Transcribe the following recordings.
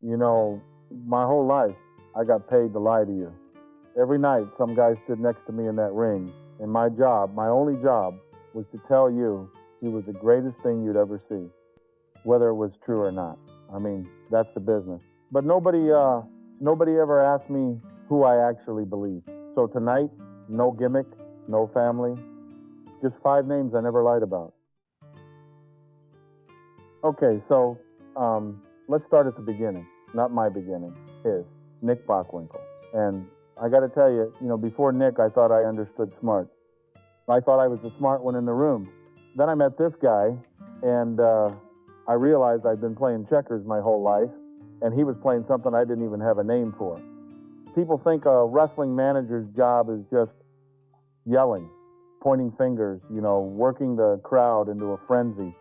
You know, my whole life, I got paid to lie to you. Every night, some guy stood next to me in that ring, and my job, my only job, was to tell you he was the greatest thing you'd ever see, whether it was true or not. I mean, that's the business. But nobody ever asked me who I actually believe. So tonight, no gimmick, no family, just 5 names I never lied about. Okay, so let's start at the beginning. Not my beginning, his, Nick Bockwinkel. And I got to tell you, before Nick, I thought I understood smart. I thought I was the smart one in the room. Then I met this guy, and I realized I'd been playing checkers my whole life, and he was playing something I didn't even have a name for. People think a wrestling manager's job is just yelling, pointing fingers, working the crowd into a frenzy.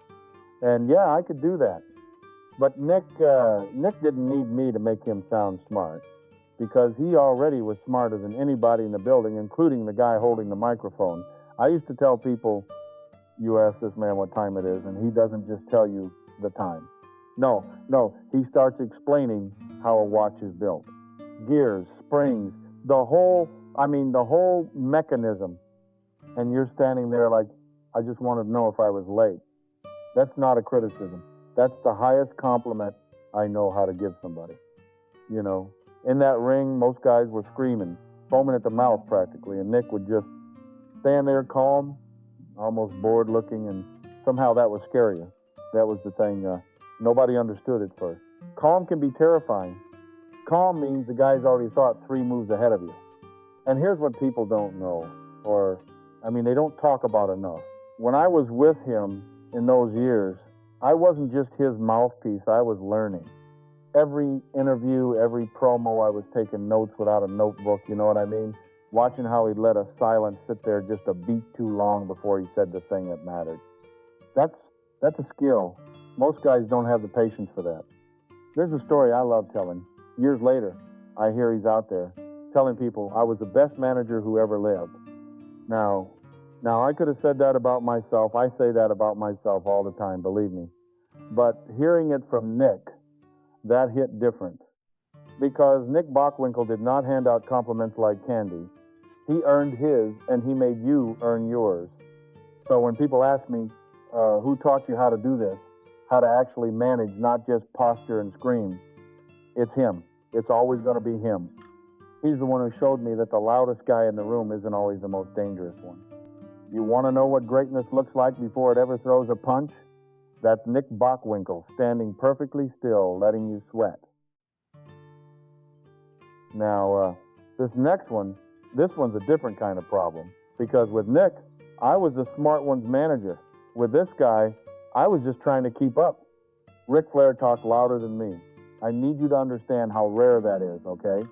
And yeah, I could do that. But Nick didn't need me to make him sound smart, because he already was smarter than anybody in the building, including the guy holding the microphone. I used to tell people, you ask this man what time it is, and he doesn't just tell you the time. No, he starts explaining how a watch is built. Gears, springs, the whole mechanism. And you're standing there like, I just wanted to know if I was late. That's not a criticism. That's the highest compliment I know how to give somebody. In that ring, most guys were screaming, foaming at the mouth practically, and Nick would just stand there calm, almost bored looking, and somehow that was scarier. That was the thing. Nobody understood at first. Calm can be terrifying. Calm means the guy's already thought 3 moves ahead of you. And here's what people don't know, they don't talk about enough. When I was with him in those years, I wasn't just his mouthpiece, I was learning. Every interview, every promo, I was taking notes without a notebook, you know what I mean? Watching how he'd let a silence sit there just a beat too long before he said the thing that mattered. That's a skill. Most guys don't have the patience for that. There's a story I love telling. Years later, I hear he's out there telling people, I was the best manager who ever lived. Now, I could have said that about myself. I say that about myself all the time, believe me. But hearing it from Nick, that hit different. Because Nick Bockwinkel did not hand out compliments like candy. He earned his, and he made you earn yours. So when people ask me, who taught you how to do this, how to actually manage, not just posture and scream, it's him. It's always going to be him. He's the one who showed me that the loudest guy in the room isn't always the most dangerous one. You want to know what greatness looks like before it ever throws a punch? That's Nick Bockwinkel, standing perfectly still, letting you sweat. Now, this one's a different kind of problem. Because with Nick, I was the smart one's manager. With this guy, I was just trying to keep up. Ric Flair talked louder than me. I need you to understand how rare that is, okay?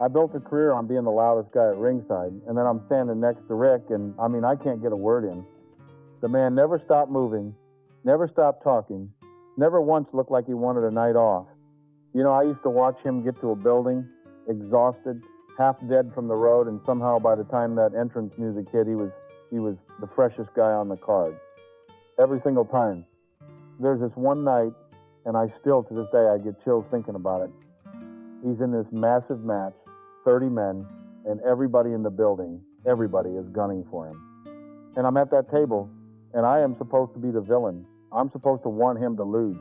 I built a career on being the loudest guy at ringside, and then I'm standing next to Rick, and I can't get a word in. The man never stopped moving, never stopped talking, never once looked like he wanted a night off. I used to watch him get to a building, exhausted, half dead from the road, and somehow by the time that entrance music hit, he was the freshest guy on the card. Every single time. There's this one night, and I still, to this day, I get chills thinking about it. He's in this massive match, 30 men, and everybody in the building, everybody is gunning for him. And I'm at that table, and I am supposed to be the villain. I'm supposed to want him to lose.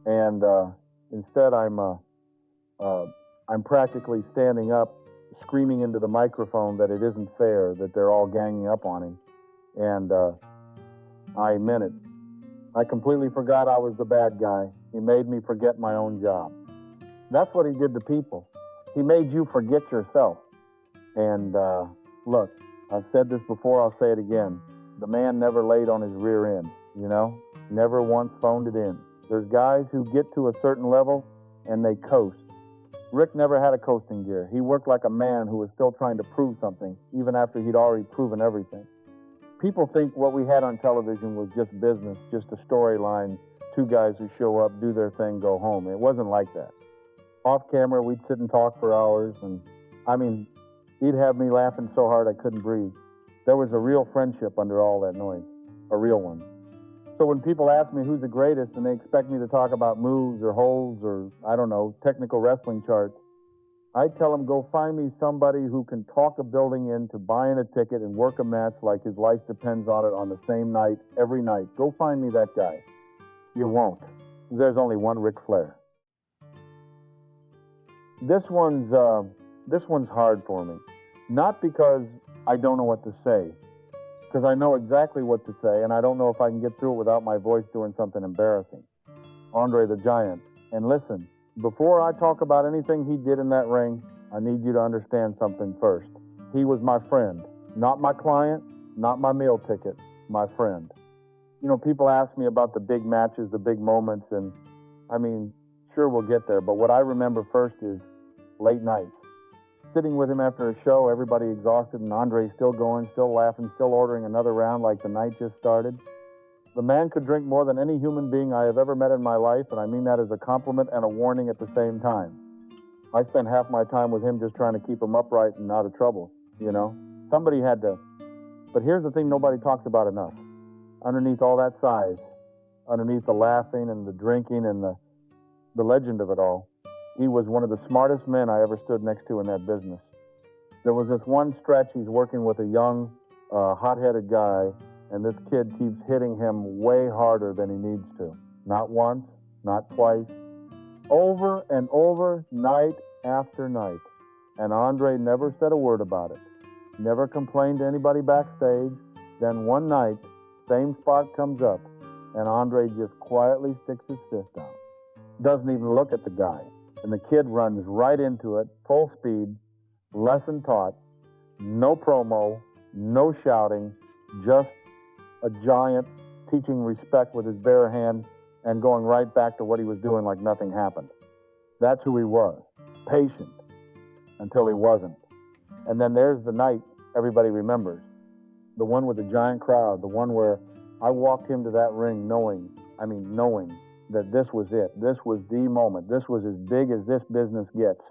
And instead, I'm practically standing up, screaming into the microphone that it isn't fair, that they're all ganging up on him. And I meant it. I completely forgot I was the bad guy. He made me forget my own job. That's what he did to people. He made you forget yourself. And look, I've said this before, I'll say it again. The man never laid on his rear end, never once phoned it in. There's guys who get to a certain level and they coast. Rick never had a coasting gear. He worked like a man who was still trying to prove something, even after he'd already proven everything. People think what we had on television was just business, just a storyline, 2 guys who show up, do their thing, go home. It wasn't like that. Off camera, we'd sit and talk for hours, and he'd have me laughing so hard I couldn't breathe. There was a real friendship under all that noise, a real one. So when people ask me who's the greatest and they expect me to talk about moves or holds or, I don't know, technical wrestling charts, I tell them, go find me somebody who can talk a building into buying a ticket and work a match like his life depends on it on the same night, every night. Go find me that guy. You won't. There's only one Ric Flair. This one's hard for me. Not because I don't know what to say, because I know exactly what to say, and I don't know if I can get through it without my voice doing something embarrassing. Andre the Giant. And listen, before I talk about anything he did in that ring, I need you to understand something first. He was my friend, not my client, not my meal ticket, my friend. You know, people ask me about the big matches, the big moments, and I mean, sure, we'll get there, but what I remember first is late nights. Sitting with him after a show, everybody exhausted, and Andre's still going, still laughing, still ordering another round like the night just started. The man could drink more than any human being I have ever met in my life, and I mean that as a compliment and a warning at the same time. I spent half my time with him just trying to keep him upright and out of trouble, you know? Somebody had to. But here's the thing nobody talks about enough. Underneath all that size, underneath the laughing and the drinking and the legend of it all, he was one of the smartest men I ever stood next to in that business. There was this one stretch he's working with a young, hot-headed guy, and this kid keeps hitting him way harder than he needs to. Not once, not twice. Over and over, night after night. And Andre never said a word about it. Never complained to anybody backstage. Then one night, same spot comes up, and Andre just quietly sticks his fist out. Doesn't even look at the guy. And the kid runs right into it, full speed, lesson taught, no promo, no shouting, just a giant teaching respect with his bare hand and going right back to what he was doing like nothing happened. That's who he was, patient until he wasn't. And then there's the night everybody remembers, the one with the giant crowd, the one where I walked him to that ring knowing that this was it. This was the moment. This was as big as this business gets.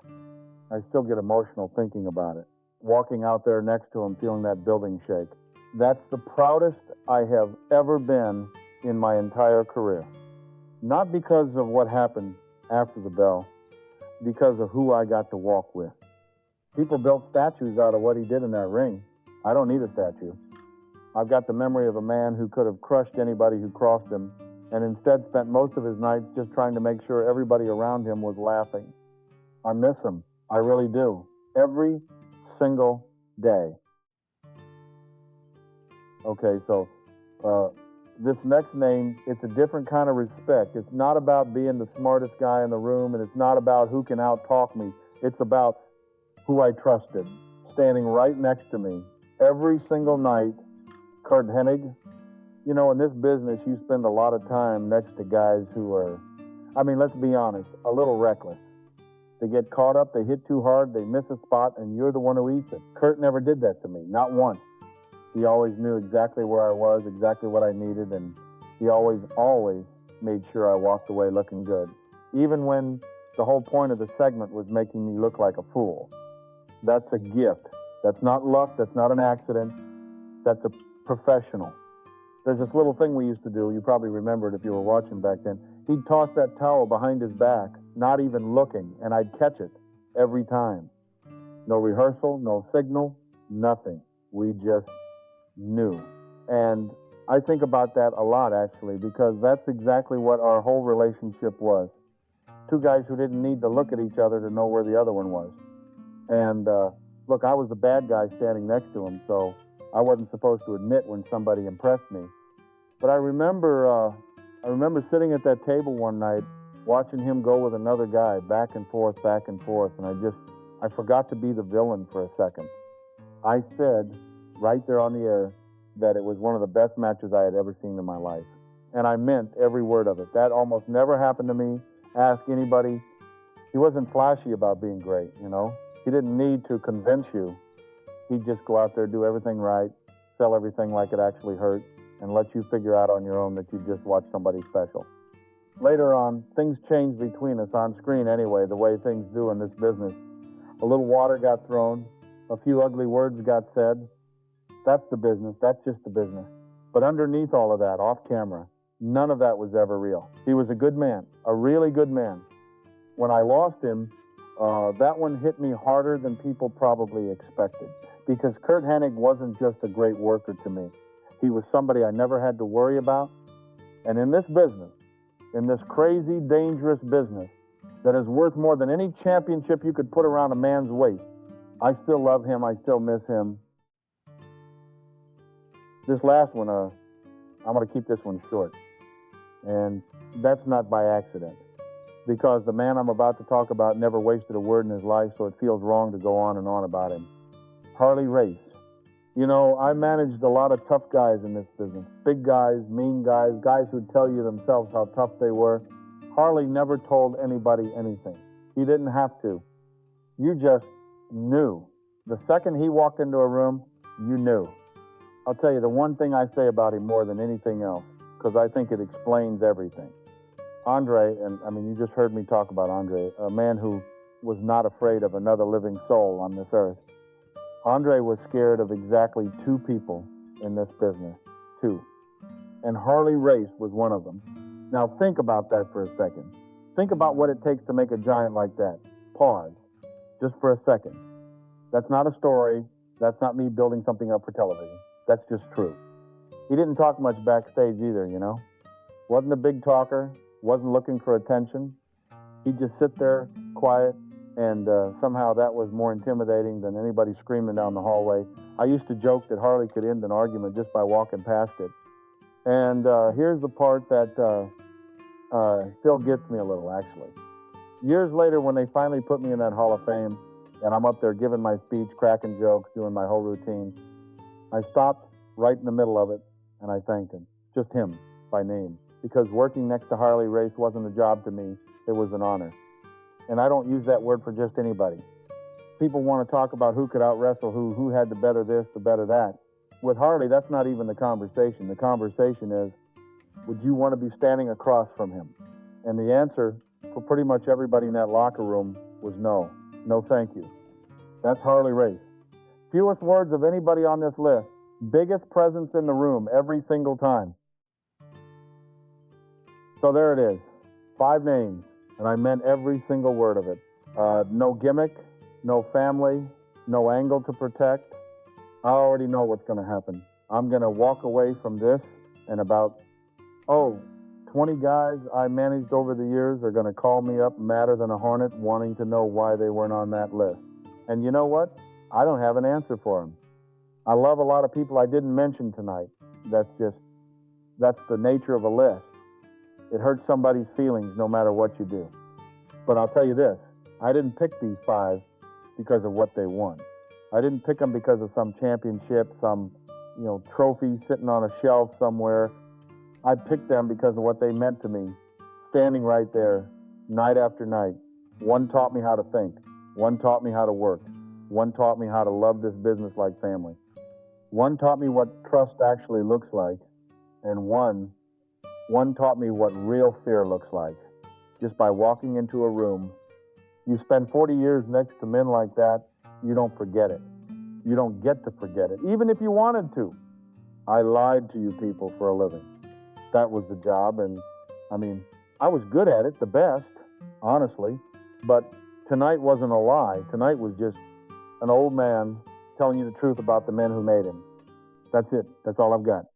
I still get emotional thinking about it. Walking out there next to him, feeling that building shake. That's the proudest I have ever been in my entire career. Not because of what happened after the bell, because of who I got to walk with. People built statues out of what he did in that ring. I don't need a statue. I've got the memory of a man who could have crushed anybody who crossed him, and instead spent most of his nights just trying to make sure everybody around him was laughing. I miss him. I really do. Every single day. Okay, so this next name, it's a different kind of respect. It's not about being the smartest guy in the room, and it's not about who can out-talk me. It's about who I trusted, standing right next to me every single night. Kurt Hennig. You know, in this business, you spend a lot of time next to guys who are, let's be honest, a little reckless. They get caught up, they hit too hard, they miss a spot, and you're the one who eats it. Kurt never did that to me, not once. He always knew exactly where I was, exactly what I needed, and he always made sure I walked away looking good. Even when the whole point of the segment was making me look like a fool. That's a gift. That's not luck, that's not an accident. That's a professional. There's this little thing we used to do, you probably remember it if you were watching back then. He'd toss that towel behind his back, not even looking, and I'd catch it every time. No rehearsal, no signal, nothing. We just knew. And I think about that a lot, actually, because that's exactly what our whole relationship was. Two guys who didn't need to look at each other to know where the other one was. And look, I was the bad guy standing next to him, so I wasn't supposed to admit when somebody impressed me. But I remember sitting at that table one night, watching him go with another guy, back and forth, and I forgot to be the villain for a second. I said, right there on the air, that it was one of the best matches I had ever seen in my life. And I meant every word of it. That almost never happened to me. Ask anybody. He wasn't flashy about being great, you know. He didn't need to convince you. He'd just go out there, do everything right, sell everything like it actually hurt, and let you figure out on your own that you just watched somebody special. Later on, things changed between us on screen anyway, the way things do in this business. A little water got thrown, a few ugly words got said. That's the business, that's just the business. But underneath all of that, off camera, None of that was ever real. He was a good man, a really good man. When I lost him, that one hit me harder than people probably expected, because Kurt Hennig wasn't just a great worker to me. He was somebody I never had to worry about. And in this business, in this crazy, dangerous business that is worth more than any championship you could put around a man's waist, I still love him. I still miss him. This last one, I'm going to keep this one short. And that's not by accident, because the man I'm about to talk about never wasted a word in his life, so it feels wrong to go on and on about him. Harley Race. You know, I managed a lot of tough guys in this business. Big guys, mean guys, guys who'd tell you themselves how tough they were. Harley never told anybody anything. He didn't have to. You just knew. The second he walked into a room, you knew. I'll tell you the one thing I say about him more than anything else, because I think it explains everything. Andre, and I mean, you just heard me talk about Andre, a man who was not afraid of another living soul on this earth. Andre was scared of exactly two people in this business. Two. And Harley Race was one of them. Now think about that for a second. Think about what it takes to make a giant like that. Pause. Just for a second. That's not a story. That's not me building something up for television. That's just true. He didn't talk much backstage either, you know. Wasn't a big talker. Wasn't looking for attention. He'd just sit there quiet, and somehow that was more intimidating than anybody screaming down the hallway. I used to joke that Harley could end an argument just by walking past it. And here's the part that still gets me a little, actually. Years later, when they finally put me in that Hall of Fame, and I'm up there giving my speech, cracking jokes, doing my whole routine, I stopped right in the middle of it, and I thanked him. Just him, by name. Because working next to Harley Race wasn't a job to me, it was an honor. And I don't use that word for just anybody. People want to talk about who could out-wrestle who had the better this, the better that. With Harley, that's not even the conversation. The conversation is, would you want to be standing across from him? And the answer for pretty much everybody in that locker room was no. No, thank you. That's Harley Race. Fewest words of anybody on this list. Biggest presence in the room every single time. So there it is. 5 names. And I meant every single word of it. No gimmick, no family, no angle to protect. I already know what's going to happen. I'm going to walk away from this, and about, 20 guys I managed over the years are going to call me up madder than a hornet, wanting to know why they weren't on that list. And you know what? I don't have an answer for them. I love a lot of people I didn't mention tonight. That's the nature of a list. It hurts somebody's feelings no matter what you do. But I'll tell you this, I didn't pick these 5 because of what they won. I didn't pick them because of some championship, some, trophy sitting on a shelf somewhere. I picked them because of what they meant to me, standing right there, night after night. One taught me how to think. One taught me how to work. One taught me how to love this business like family. One taught me what trust actually looks like. And one taught me what real fear looks like. Just by walking into a room, you spend 40 years next to men like that, you don't forget it. You don't get to forget it, even if you wanted to. I lied to you people for a living. That was the job, and I was good at it, the best, honestly. But tonight wasn't a lie. Tonight was just an old man telling you the truth about the men who made him. That's it. That's all I've got.